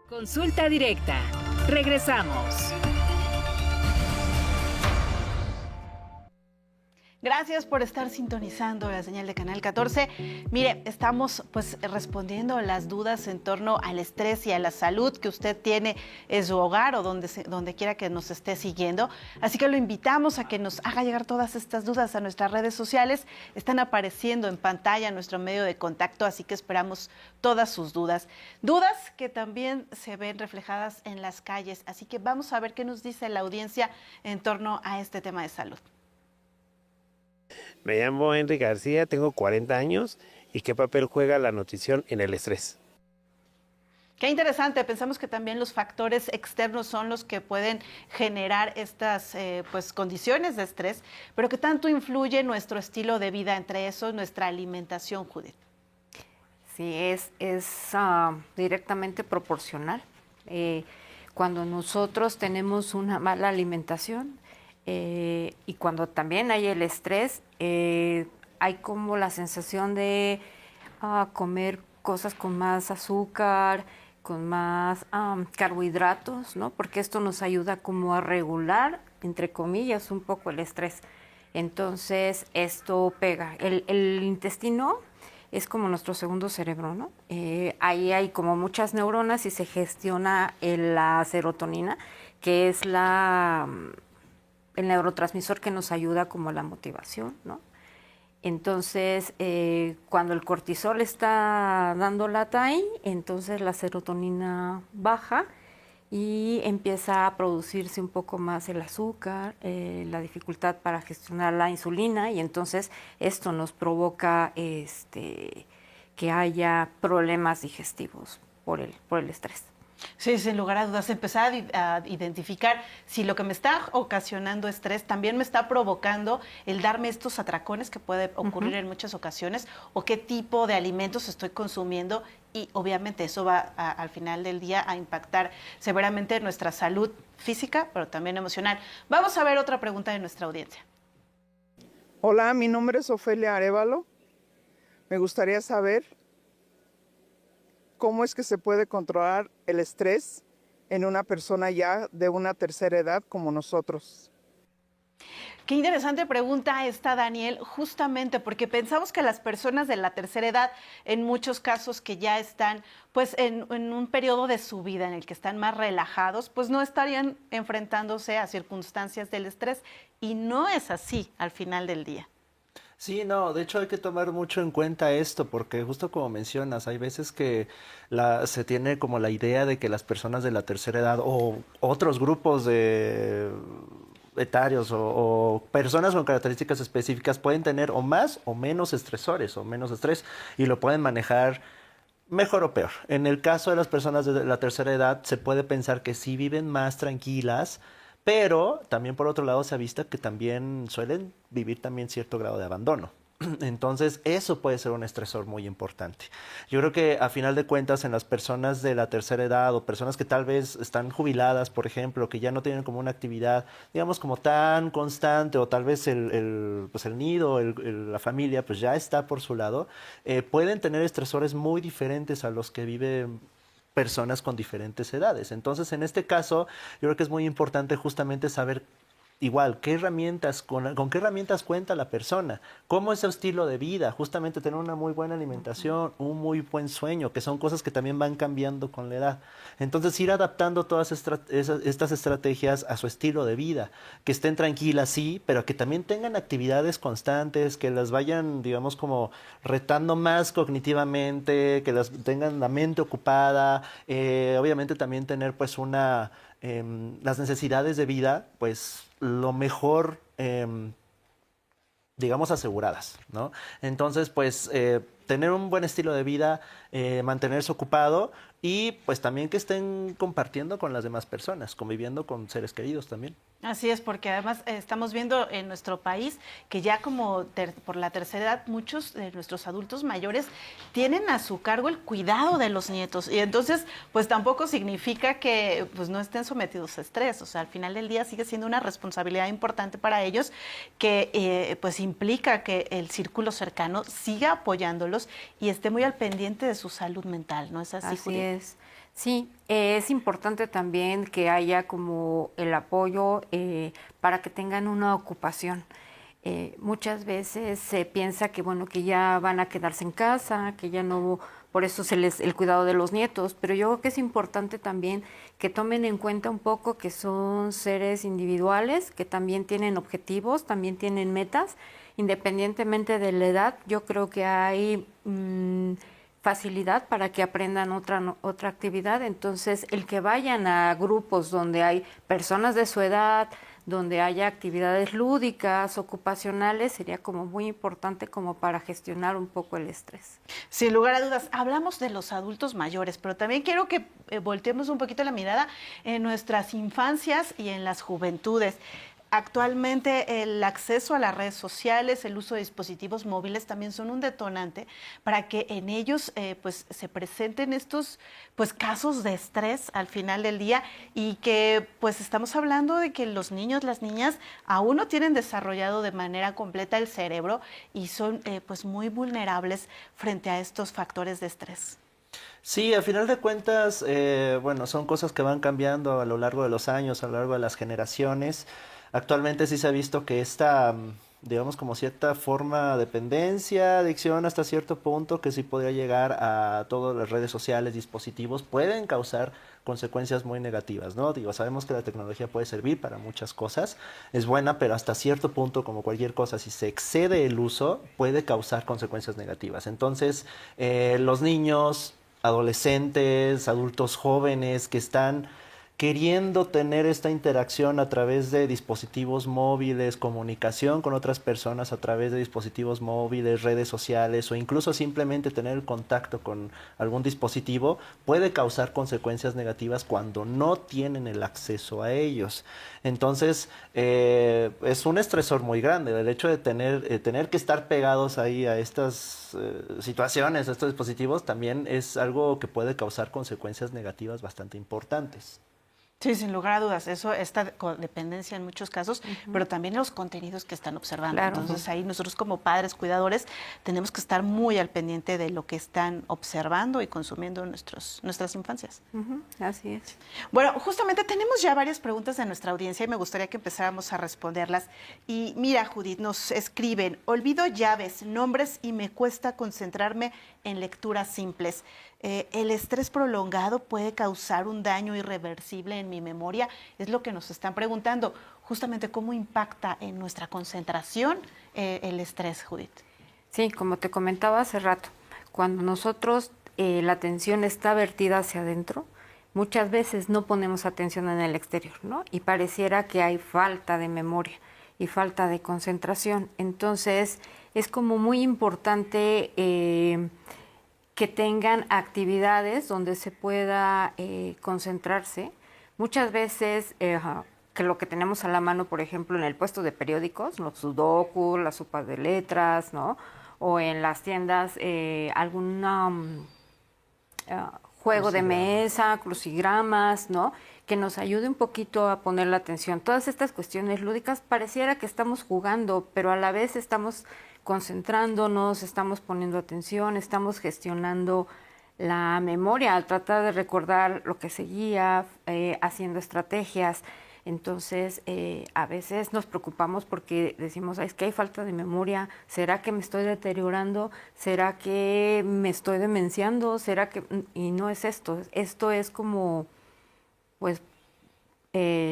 Consulta directa. Regresamos. Gracias por estar sintonizando la señal de Canal 14. Mire, estamos pues respondiendo las dudas en torno al estrés y a la salud que usted tiene en su hogar o donde quiera que nos esté siguiendo. Así que lo invitamos a que nos haga llegar todas estas dudas a nuestras redes sociales. Están apareciendo en pantalla nuestro medio de contacto, así que esperamos todas sus dudas. Dudas que también se ven reflejadas en las calles. Así que vamos a ver qué nos dice la audiencia en torno a este tema de salud. Me llamo Henry García, tengo 40 años. ¿Y qué papel juega la nutrición en el estrés? Qué interesante. Pensamos que también los factores externos son los que pueden generar estas pues condiciones de estrés, pero que tanto influye nuestro estilo de vida, entre eso nuestra alimentación, Judith. Sí, es directamente proporcional. Cuando nosotros tenemos una mala alimentación, y cuando también hay el estrés, hay como la sensación de comer cosas con más azúcar, con más carbohidratos, ¿no? Porque esto nos ayuda como a regular, entre comillas, un poco el estrés. Entonces, esto pega. El intestino es como nuestro segundo cerebro, ¿no? Ahí hay como muchas neuronas y se gestiona la serotonina, que es el neurotransmisor que nos ayuda como la motivación, ¿no? Entonces, cuando el cortisol está dando lata ahí, entonces la serotonina baja y empieza a producirse un poco más el azúcar, la dificultad para gestionar la insulina, y entonces esto nos provoca que haya problemas digestivos por el estrés. Sí, sin lugar a dudas, empezar a identificar si lo que me está ocasionando estrés también me está provocando el darme estos atracones que puede ocurrir en muchas ocasiones, o qué tipo de alimentos estoy consumiendo, y obviamente eso va al final del día a impactar severamente nuestra salud física, pero también emocional. Vamos a ver otra pregunta de nuestra audiencia. Hola, mi nombre es Ofelia Arévalo. Me gustaría saber cómo es que se puede controlar el estrés en una persona ya de una tercera edad como nosotros. Qué interesante pregunta esta, Daniel, justamente porque pensamos que las personas de la tercera edad, en muchos casos que ya están pues en un periodo de su vida en el que están más relajados, pues no estarían enfrentándose a circunstancias del estrés. y no es así al final del día. Sí, no, de hecho hay que tomar mucho en cuenta esto, porque justo como mencionas, hay veces que se tiene como la idea de que las personas de la tercera edad o otros grupos de etarios o personas con características específicas pueden tener o más o menos estresores o menos estrés y lo pueden manejar mejor o peor. En el caso de las personas de la tercera edad se puede pensar que sí viven más tranquilas, pero también por otro lado se ha visto que también suelen vivir también cierto grado de abandono. Entonces eso puede ser un estresor muy importante. Yo creo que a final de cuentas en las personas de la tercera edad o personas que tal vez están jubiladas, por ejemplo, que ya no tienen como una actividad, digamos, como tan constante o tal vez pues el nido, la familia, pues ya está por su lado, pueden tener estresores muy diferentes a los que viven personas con diferentes edades. Entonces, en este caso, yo creo que es muy importante justamente saber igual, ¿qué herramientas, con qué herramientas cuenta la persona? ¿Cómo es su estilo de vida? Justamente tener una muy buena alimentación, un muy buen sueño, que son cosas que también van cambiando con la edad. Entonces, ir adaptando todas estas estrategias a su estilo de vida, que estén tranquilas, sí, pero que también tengan actividades constantes, que las vayan, digamos, como retando más cognitivamente, que las tengan la mente ocupada, obviamente también tener pues las necesidades de vida, pues lo mejor, digamos, aseguradas, ¿no? Entonces, pues, tener un buen estilo de vida, mantenerse ocupado y, pues, también que estén compartiendo con las demás personas, conviviendo con seres queridos también. Así es, porque además estamos viendo en nuestro país que ya como por la tercera edad muchos de nuestros adultos mayores tienen a su cargo el cuidado de los nietos y entonces pues tampoco significa que pues no estén sometidos a estrés, o sea, al final del día sigue siendo una responsabilidad importante para ellos que pues implica que el círculo cercano siga apoyándolos y esté muy al pendiente de su salud mental, ¿no es así, Así Judith? es. Sí, es importante también que haya como el apoyo para que tengan una ocupación. Muchas veces se piensa que bueno, que ya van a quedarse en casa, que ya no, por eso el cuidado de los nietos, pero yo creo que es importante también que tomen en cuenta un poco que son seres individuales, que también tienen objetivos, también tienen metas, independientemente de la edad. Yo creo que hay facilidad para que aprendan otra actividad. Entonces, el que vayan a grupos donde hay personas de su edad, donde haya actividades lúdicas, ocupacionales, sería como muy importante como para gestionar un poco el estrés. Sin lugar a dudas, hablamos de los adultos mayores, pero también quiero que volteemos un poquito la mirada en nuestras infancias y en las juventudes. Actualmente el acceso a las redes sociales, el uso de dispositivos móviles también son un detonante para que en ellos pues se presenten estos pues casos de estrés al final del día y que pues estamos hablando de que los niños, las niñas aún no tienen desarrollado de manera completa el cerebro y son pues muy vulnerables frente a estos factores de estrés. Sí, al final de cuentas, bueno, son cosas que van cambiando a lo largo de los años, a lo largo de las generaciones. Actualmente sí se ha visto que esta, digamos, como cierta forma de dependencia, adicción hasta cierto punto, que sí podría llegar a todas las redes sociales, dispositivos, pueden causar consecuencias muy negativas, ¿no? Digo, sabemos que la tecnología puede servir para muchas cosas, es buena, pero hasta cierto punto, como cualquier cosa, si se excede el uso, puede causar consecuencias negativas. Entonces, los niños, adolescentes, adultos jóvenes que están queriendo tener esta interacción a través de dispositivos móviles, comunicación con otras personas a través de dispositivos móviles, redes sociales o incluso simplemente tener el contacto con algún dispositivo, puede causar consecuencias negativas cuando no tienen el acceso a ellos. Entonces, es un estresor muy grande el hecho de tener que estar pegados ahí a estas situaciones, a estos dispositivos, también es algo que puede causar consecuencias negativas bastante importantes. Sí, sin lugar a dudas, eso, esta dependencia en muchos casos, pero también los contenidos que están observando. Claro. Entonces ahí nosotros como padres, cuidadores, tenemos que estar muy al pendiente de lo que están observando y consumiendo en nuestras infancias. Así es. Bueno, justamente tenemos ya varias preguntas de nuestra audiencia y me gustaría que empezáramos a responderlas. Y mira, Judith, nos escriben, olvido llaves, nombres y me cuesta concentrarme en lecturas simples. ¿El estrés prolongado puede causar un daño irreversible en mi memoria? Es lo que nos están preguntando. justamente cómo impacta en nuestra concentración el estrés, Judith. Sí, como te comentaba hace rato, cuando nosotros la atención está vertida hacia adentro, muchas veces no ponemos atención en el exterior, ¿no? Y pareciera que hay falta de memoria y falta de concentración. Entonces, es como muy importante que tengan actividades donde se pueda concentrarse. Muchas veces, que lo que tenemos a la mano, por ejemplo, en el puesto de periódicos, los sudoku, las sopas de letras, ¿no? O en las tiendas, algún juego de mesa, crucigramas, ¿no? Que nos ayude un poquito a poner la atención. Todas estas cuestiones lúdicas pareciera que estamos jugando, pero a la vez estamos concentrándonos, estamos poniendo atención, estamos gestionando la memoria al tratar de recordar lo que seguía, haciendo estrategias. Entonces, a veces nos preocupamos porque decimos, es que hay falta de memoria, ¿será que me estoy deteriorando? ¿Será que me estoy demenciando? ¿Será que...? Y no es esto es como, pues,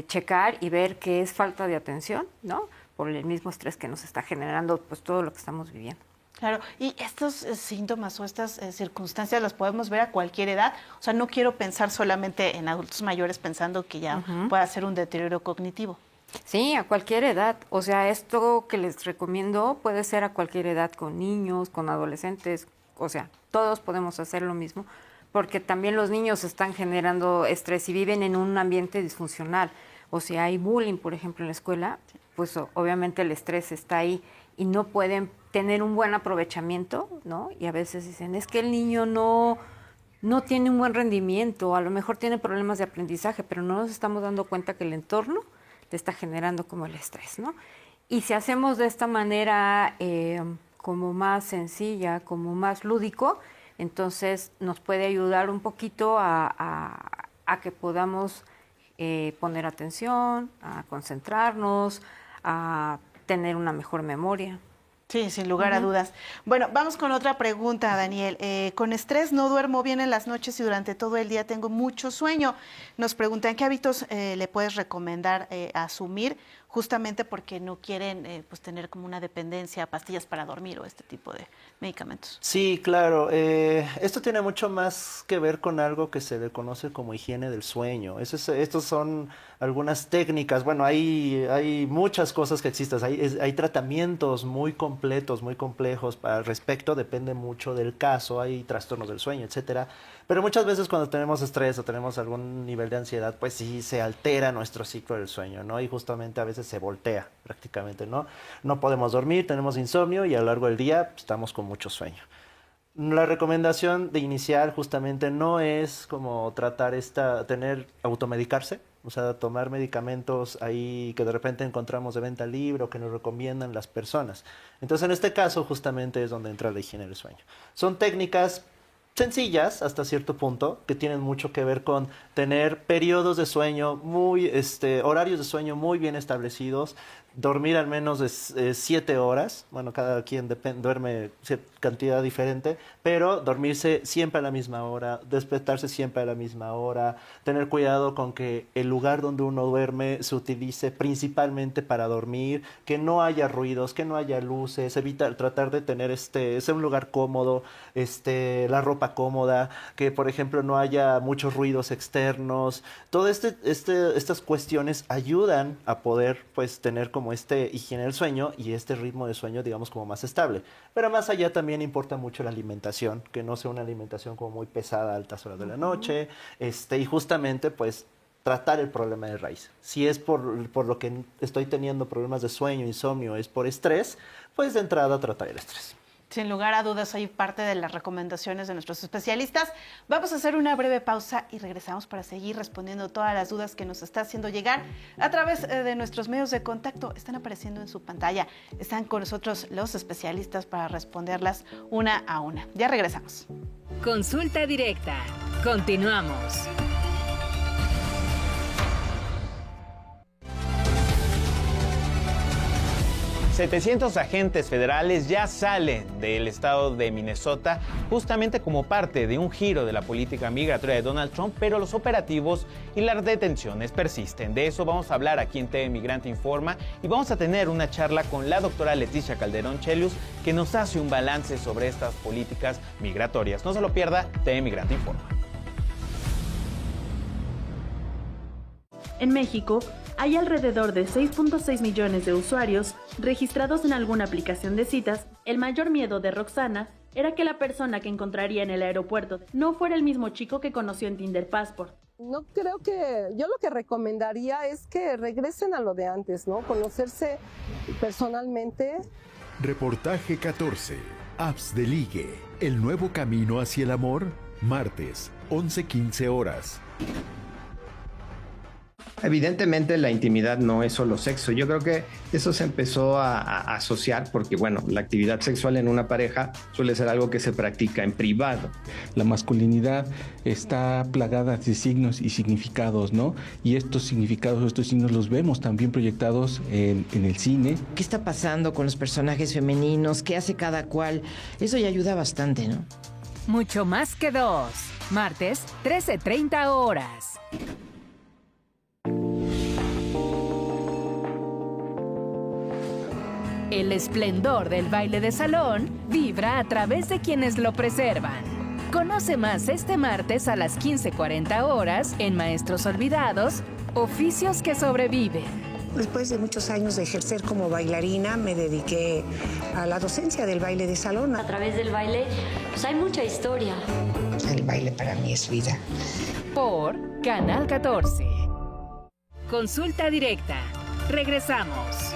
checar y ver que es falta de atención, ¿no? Por el mismo estrés que nos está generando, pues, todo lo que estamos viviendo. Claro, y estos síntomas o estas circunstancias las podemos ver a cualquier edad. O sea, no quiero pensar solamente en adultos mayores pensando que ya pueda ser un deterioro cognitivo. Sí, a cualquier edad. O sea, esto que les recomiendo puede ser a cualquier edad, con niños, con adolescentes. O sea, todos podemos hacer lo mismo, porque también los niños están generando estrés y viven en un ambiente disfuncional. O sea, hay bullying, por ejemplo, en la escuela, pues obviamente el estrés está ahí y no pueden tener un buen aprovechamiento, ¿no? Y a veces dicen, es que el niño no tiene un buen rendimiento, a lo mejor tiene problemas de aprendizaje, pero no nos estamos dando cuenta que el entorno le está generando como el estrés, ¿no? Y si hacemos de esta manera como más sencilla, como más lúdico, entonces nos puede ayudar un poquito a que podamos poner atención, a concentrarnos, a tener una mejor memoria. Sí, sin lugar a dudas. Bueno, vamos con otra pregunta, Daniel. Con estrés no duermo bien en las noches y durante todo el día tengo mucho sueño. Nos preguntan qué hábitos le puedes recomendar asumir justamente porque no quieren pues tener como una dependencia a pastillas para dormir o este tipo de medicamentos. Sí, claro. Esto tiene mucho más que ver con algo que se le conoce como higiene del sueño. Estos son algunas técnicas. Bueno, hay muchas cosas que existen. Hay tratamientos muy completos, muy complejos al respecto. Depende mucho del caso. Hay trastornos del sueño, etcétera. Pero muchas veces cuando tenemos estrés o tenemos algún nivel de ansiedad, pues sí se altera nuestro ciclo del sueño, ¿no? Y justamente a veces se voltea prácticamente, ¿no? No podemos dormir, tenemos insomnio y a lo largo del día estamos con mucho sueño. La recomendación de iniciar justamente no es como automedicarse, o sea, tomar medicamentos ahí que de repente encontramos de venta libre o que nos recomiendan las personas. Entonces, en este caso justamente es donde entra la higiene del sueño. Son técnicas sencillas hasta cierto punto, que tienen mucho que ver con tener periodos de sueño horarios de sueño muy bien establecidos, dormir al menos de 7 horas, bueno, cada quien duerme cantidad diferente, pero dormirse siempre a la misma hora, despertarse siempre a la misma hora, tener cuidado con que el lugar donde uno duerme se utilice principalmente para dormir, que no haya ruidos, que no haya luces, tratar de tener sea un lugar cómodo, la ropa cómoda, que por ejemplo no haya muchos ruidos externos. Todas estas cuestiones ayudan a poder pues tener como higiene del sueño y este ritmo de sueño, digamos, como más estable. Pero más allá también importa mucho la alimentación, que no sea una alimentación como muy pesada a altas horas de la noche, y justamente pues tratar el problema de raíz. Si es por lo que estoy teniendo problemas de sueño, insomnio, es por estrés, pues de entrada tratar el estrés. Sin lugar a dudas, hay parte de las recomendaciones de nuestros especialistas. Vamos a hacer una breve pausa y regresamos para seguir respondiendo todas las dudas que nos está haciendo llegar a través de nuestros medios de contacto. Están apareciendo en su pantalla. Están con nosotros los especialistas para responderlas una a una. Ya regresamos. Consulta directa. Continuamos. 700 agentes federales ya salen del estado de Minnesota justamente como parte de un giro de la política migratoria de Donald Trump, pero los operativos y las detenciones persisten. De eso vamos a hablar aquí en TV Migrante Informa y vamos a tener una charla con la doctora Leticia Calderón Chelius, que nos hace un balance sobre estas políticas migratorias. No se lo pierda, TV Migrante Informa. En México, hay alrededor de 6.6 millones de usuarios registrados en alguna aplicación de citas. El mayor miedo de Roxana era que la persona que encontraría en el aeropuerto no fuera el mismo chico que conoció en Tinder Passport. No creo que, yo lo que recomendaría es que regresen a lo de antes, ¿no? Conocerse personalmente. Reportaje 14. Apps de ligue. El nuevo camino hacia el amor. Martes, 11:15 horas. Evidentemente la intimidad no es solo sexo. Yo creo que eso se empezó a asociar porque, bueno, la actividad sexual en una pareja suele ser algo que se practica en privado. La masculinidad está plagada de signos y significados, ¿no? Y estos significados, estos signos los vemos también proyectados en el cine. ¿Qué está pasando con los personajes femeninos? ¿Qué hace cada cual? Eso ya ayuda bastante, ¿no? Mucho más que 2. Martes, 13:30 horas. El esplendor del baile de salón vibra a través de quienes lo preservan. Conoce más este martes a las 15:40 horas en Maestros Olvidados, Oficios que Sobreviven. Después de muchos años de ejercer como bailarina, me dediqué a la docencia del baile de salón. A través del baile, pues hay mucha historia. El baile para mí es vida. Por Canal 14. Consulta directa. Regresamos.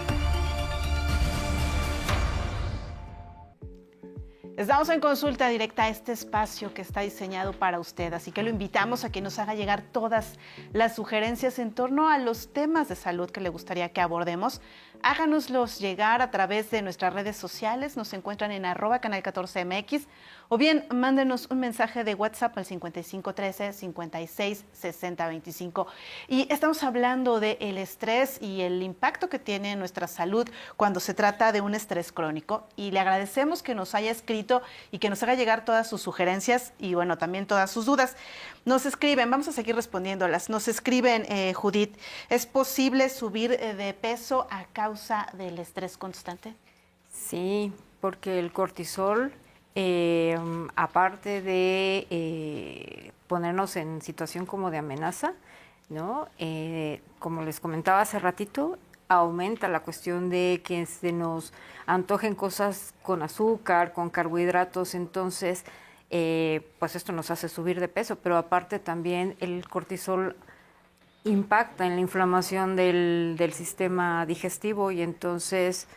Estamos en Consulta Directa, este espacio que está diseñado para usted, así que lo invitamos a que nos haga llegar todas las sugerencias en torno a los temas de salud que le gustaría que abordemos. Háganoslos llegar a través de nuestras redes sociales, nos encuentran en @canal14mx, o bien mándenos un mensaje de WhatsApp al 5513-566025. Y estamos hablando del estrés y el impacto que tiene en nuestra salud cuando se trata de un estrés crónico, y le agradecemos que nos haya escrito y que nos haga llegar todas sus sugerencias y, bueno, también todas sus dudas. Nos escriben, vamos a seguir respondiéndolas. Nos escriben, Judith, ¿es posible subir de peso a causa del estrés constante? Sí, porque el cortisol, aparte de ponernos en situación como de amenaza, ¿no? Como les comentaba hace ratito, aumenta la cuestión de que se nos antojen cosas con azúcar, con carbohidratos, entonces pues esto nos hace subir de peso, pero aparte también el cortisol impacta en la inflamación del sistema digestivo y entonces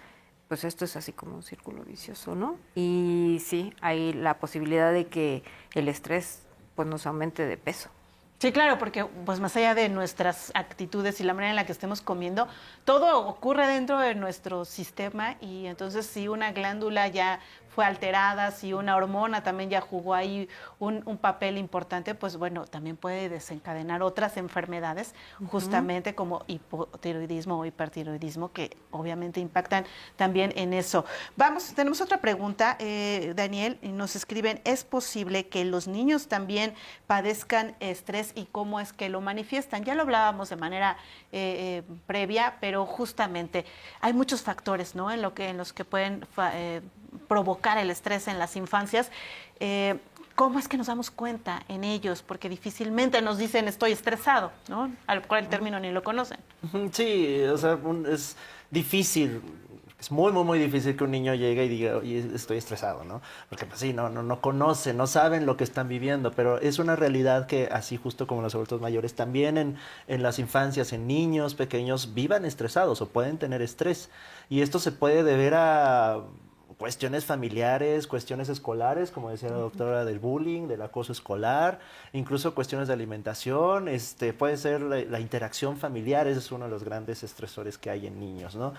pues esto es así como un círculo vicioso, ¿no? Y sí, hay la posibilidad de que el estrés pues nos aumente de peso. Sí, claro, porque pues más allá de nuestras actitudes y la manera en la que estemos comiendo, todo ocurre dentro de nuestro sistema, y entonces si una glándula ya fue alterada, si una hormona también ya jugó ahí un papel importante, pues bueno, también puede desencadenar otras enfermedades, justamente como hipotiroidismo o hipertiroidismo, que obviamente impactan también en eso. Tenemos otra pregunta, Daniel, y nos escriben, ¿es posible que los niños también padezcan estrés y cómo es que lo manifiestan? Ya lo hablábamos de manera previa, pero justamente hay muchos factores, ¿no?, en los que pueden provocar el estrés en las infancias. ¿Cómo es que nos damos cuenta en ellos? Porque difícilmente nos dicen estoy estresado, ¿no? Al cual el término ni lo conocen. Sí, o sea, es difícil. Es muy, muy, muy difícil que un niño llegue y diga, oye, estoy estresado, ¿no? Porque pues sí, no conocen, no saben lo que están viviendo, pero es una realidad que así justo como los adultos mayores, también en las infancias, en niños pequeños, vivan estresados o pueden tener estrés. Y esto se puede deber a cuestiones familiares, cuestiones escolares, como decía la doctora, del bullying, del acoso escolar, incluso cuestiones de alimentación, puede ser la interacción familiar, ese es uno de los grandes estresores que hay en niños, ¿no?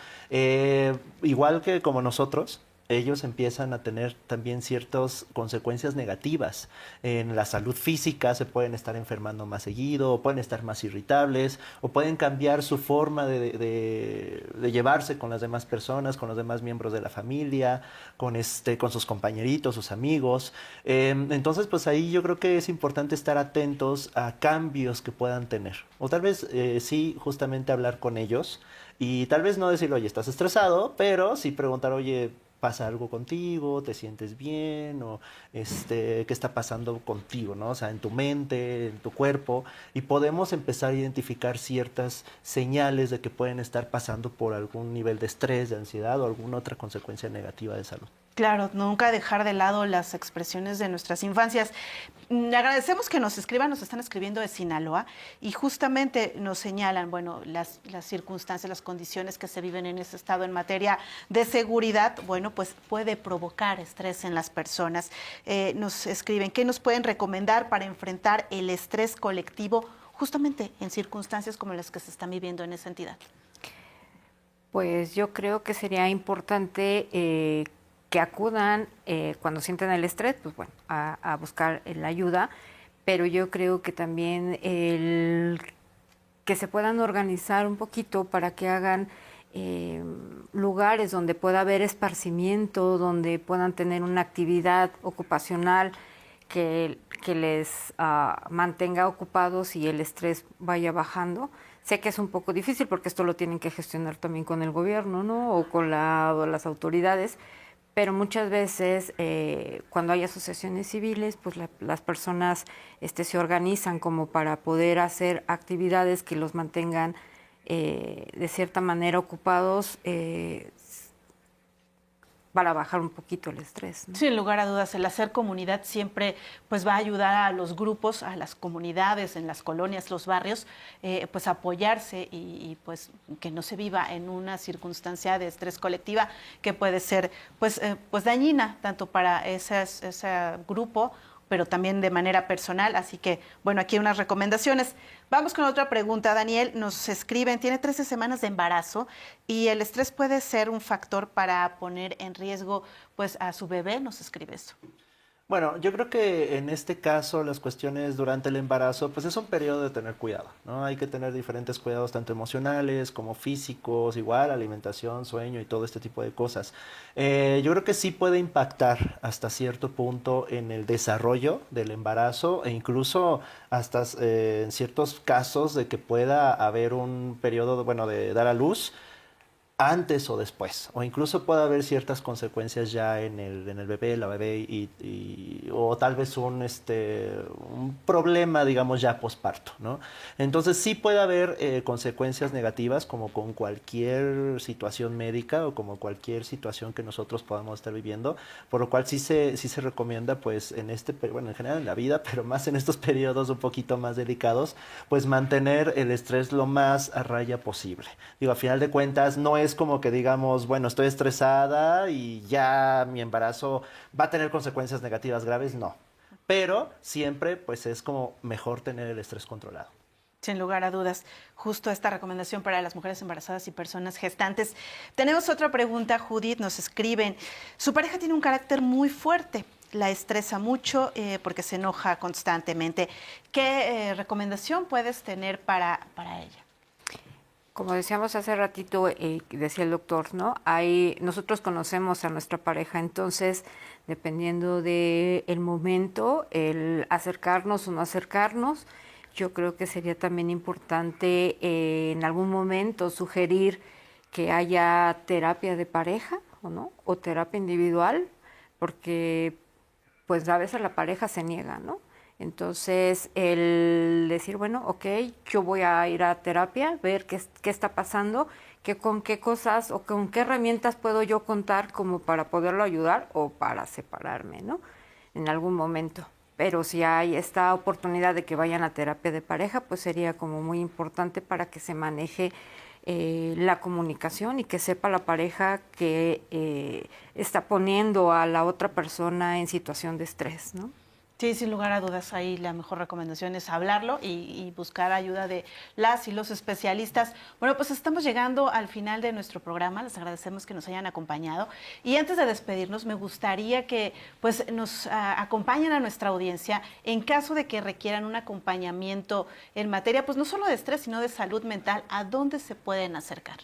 Igual que como nosotros, ellos empiezan a tener también ciertas consecuencias negativas. En la salud física se pueden estar enfermando más seguido, o pueden estar más irritables, o pueden cambiar su forma de llevarse con las demás personas, con los demás miembros de la familia, con sus compañeritos, sus amigos. Entonces, pues ahí yo creo que es importante estar atentos a cambios que puedan tener. O tal vez sí, justamente hablar con ellos y tal vez no decirle, oye, estás estresado, pero sí preguntar, oye, ¿pasa algo contigo? ¿Te sientes bien? ¿O qué está pasando contigo, ¿no? O sea, en tu mente, en tu cuerpo. Y podemos empezar a identificar ciertas señales de que pueden estar pasando por algún nivel de estrés, de ansiedad o alguna otra consecuencia negativa de salud. Claro, nunca dejar de lado las expresiones de nuestras infancias. Le agradecemos que nos escriban, nos están escribiendo de Sinaloa y justamente nos señalan, bueno, las circunstancias, las condiciones que se viven en ese estado en materia de seguridad, bueno, pues puede provocar estrés en las personas. Nos escriben, ¿qué nos pueden recomendar para enfrentar el estrés colectivo justamente en circunstancias como las que se están viviendo en esa entidad? Pues yo creo que sería importante que acudan cuando sienten el estrés, pues bueno, a buscar la ayuda, pero yo creo que también que se puedan organizar un poquito para que hagan lugares donde pueda haber esparcimiento, donde puedan tener una actividad ocupacional que les mantenga ocupados y el estrés vaya bajando. Sé que es un poco difícil porque esto lo tienen que gestionar también con el gobierno, ¿no? O con las autoridades, pero muchas veces cuando hay asociaciones civiles, pues las personas se organizan como para poder hacer actividades que los mantengan de cierta manera ocupados para bajar un poquito el estrés, ¿no? Sin lugar a dudas, el hacer comunidad siempre pues va a ayudar a los grupos, a las comunidades, en las colonias, los barrios, pues apoyarse y pues que no se viva en una circunstancia de estrés colectiva que puede ser pues dañina tanto para ese grupo, pero también de manera personal. Así que, bueno, aquí unas recomendaciones. Vamos con otra pregunta. Daniel, nos escriben, tiene 13 semanas de embarazo y el estrés puede ser un factor para poner en riesgo pues a su bebé, nos escribe esto. Bueno, yo creo que en este caso las cuestiones durante el embarazo, pues es un periodo de tener cuidado, ¿no? Hay que tener diferentes cuidados, tanto emocionales como físicos, igual alimentación, sueño y todo este tipo de cosas. Yo creo que sí puede impactar hasta cierto punto en el desarrollo del embarazo e incluso hasta en ciertos casos de que pueda haber un periodo, bueno, de dar a luz antes o después, o incluso puede haber ciertas consecuencias ya en el bebé, la bebé, o tal vez un problema, digamos, ya posparto, ¿no? Entonces sí puede haber consecuencias negativas como con cualquier situación médica o como cualquier situación que nosotros podamos estar viviendo, por lo cual sí se recomienda, pues, en general en la vida, pero más en estos periodos un poquito más delicados, pues mantener el estrés lo más a raya posible. Digo, a final de cuentas, no es como que digamos, bueno, estoy estresada y ya mi embarazo va a tener consecuencias negativas graves, no. Pero siempre, pues es como mejor tener el estrés controlado. Sin lugar a dudas, justo esta recomendación para las mujeres embarazadas y personas gestantes. Tenemos otra pregunta, Judith, nos escriben. Su pareja tiene un carácter muy fuerte, la estresa mucho porque se enoja constantemente. ¿Qué recomendación puedes tener para ella? Como decíamos hace ratito, decía el doctor, ¿no? Nosotros conocemos a nuestra pareja, entonces, dependiendo del momento, el acercarnos o no acercarnos, yo creo que sería también importante en algún momento sugerir que haya terapia de pareja, ¿o no? O terapia individual, porque pues a veces la pareja se niega, ¿no? Entonces, el decir, bueno, ok, yo voy a ir a terapia, ver qué está pasando, con qué cosas o con qué herramientas puedo yo contar como para poderlo ayudar o para separarme, ¿no? En algún momento. Pero si hay esta oportunidad de que vayan a terapia de pareja, pues sería como muy importante para que se maneje la comunicación y que sepa la pareja que está poniendo a la otra persona en situación de estrés, ¿no? Sí, sin lugar a dudas, ahí la mejor recomendación es hablarlo y buscar ayuda de las y los especialistas. Bueno, pues estamos llegando al final de nuestro programa, les agradecemos que nos hayan acompañado y antes de despedirnos me gustaría que pues nos acompañen a nuestra audiencia en caso de que requieran un acompañamiento en materia, pues no solo de estrés, sino de salud mental, ¿a dónde se pueden acercar?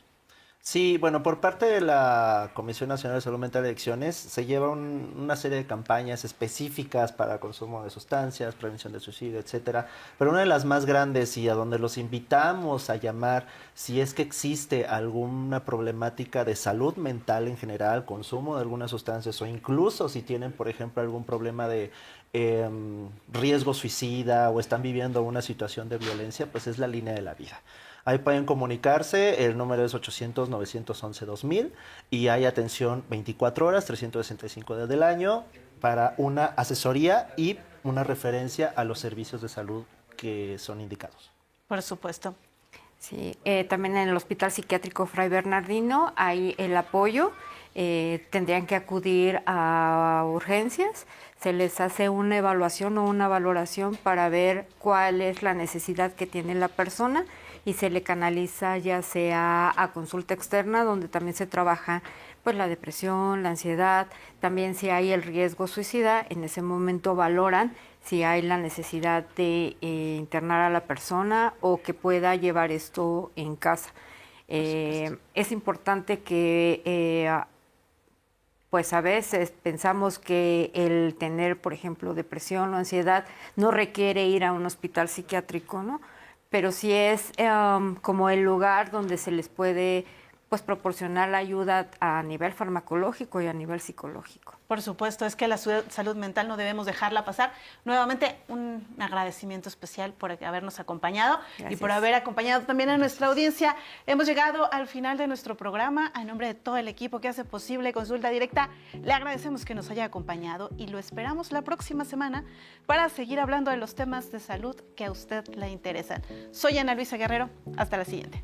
Sí, bueno, por parte de la Comisión Nacional de Salud Mental y Adicciones se lleva una serie de campañas específicas para consumo de sustancias, prevención de suicidio, etcétera. Pero una de las más grandes y a donde los invitamos a llamar si es que existe alguna problemática de salud mental en general, consumo de algunas sustancias o incluso si tienen, por ejemplo, algún problema de riesgo suicida o están viviendo una situación de violencia, pues es la línea de la vida. Ahí pueden comunicarse, el número es 800-911-2000 y hay atención 24 horas, 365 días del año para una asesoría y una referencia a los servicios de salud que son indicados. Por supuesto. Sí, también en el Hospital Psiquiátrico Fray Bernardino hay el apoyo, tendrían que acudir a urgencias, se les hace una evaluación o una valoración para ver cuál es la necesidad que tiene la persona y se le canaliza ya sea a consulta externa, donde también se trabaja pues la depresión, la ansiedad, también si hay el riesgo suicida, en ese momento valoran si hay la necesidad de internar a la persona o que pueda llevar esto en casa. Es importante que pues a veces pensamos que el tener, por ejemplo, depresión o ansiedad no requiere ir a un hospital psiquiátrico, ¿no? Pero sí es como el lugar donde se les puede pues proporcionar la ayuda a nivel farmacológico y a nivel psicológico. Por supuesto, es que la salud mental no debemos dejarla pasar. Nuevamente, un agradecimiento especial por habernos acompañado. Gracias. Y por haber acompañado también a nuestra audiencia. Hemos llegado al final de nuestro programa. A nombre de todo el equipo que hace posible Consulta Directa, le agradecemos que nos haya acompañado y lo esperamos la próxima semana para seguir hablando de los temas de salud que a usted le interesan. Soy Ana Luisa Guerrero. Hasta la siguiente.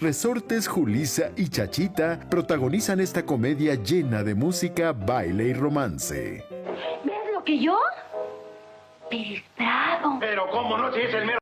Resortes Julissa y Chachita protagonizan esta comedia llena de música, baile y romance. ¿Ves lo que yo? Pestrado. Pero cómo no, si es el mero